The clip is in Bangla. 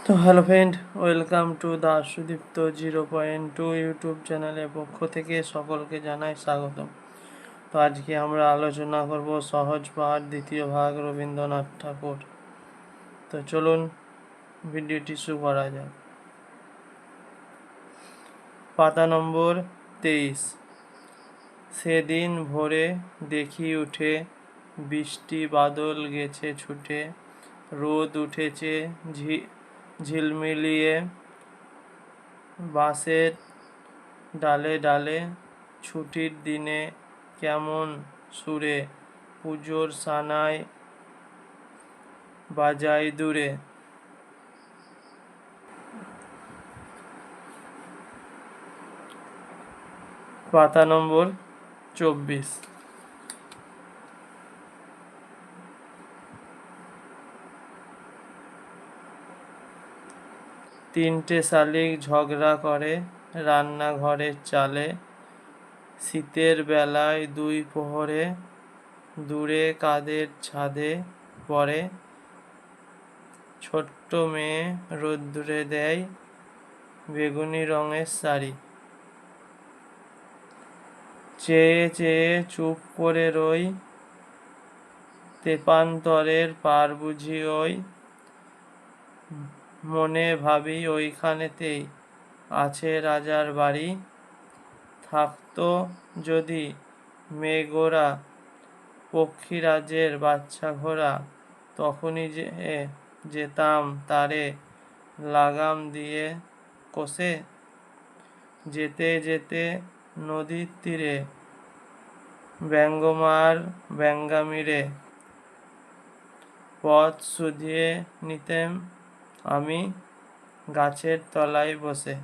তো hello friend, welcome to the Sudipta 0.2 YouTube চ্যানেলের পক্ষ থেকে সকলকে জানাই স্বাগতম। তো আজকে আমরা আলোচনা করব সহজ পাঠ দ্বিতীয় ভাগ রবীন্দ্রনাথ ঠাকুর। তো চলুন ভিডিওটি শুরু করা যাক। পাতা নম্বর 23। সেদিন ভোরে দেখি উঠে, বৃষ্টি বাদল গেছে ছুটে, রোদ উঠেছে ঝিলমিলিয়ে, বাঁশের ডালে ডালে, ছুটির দিনে কেমন সুরে, পুজোর সানাই বাজাই দূরে। পাতা নম্বর 24। তিনটে শালিক ঝগড়া করে রান্নাঘরের চালে, শীতের বেলায় দুই প্রহরে, দূরে কাদের ছাদে পড়ে, ছোট্ট মেয়ে রোদ্দুরে দেয় বেগুনি রঙের শাড়ি। চেয়ে চেয়ে চুপ করে রই, তেপান্তরের পার বুঝি ওই, মনে ভাবি ওইখানেতেই আছে রাজার বাড়ি। থাকতো যদি মেঘোরা পক্ষীরাজের বাচ্চা ঘোড়া, তখনই যেতাম তারে লাগাম দিয়ে কষে। যেতে যেতে নদীর তীরে ব্যঙ্গমার ব্যঙ্গামিরে, পথ শুধিয়ে নিতেম আমি গাছের তলায় বসে।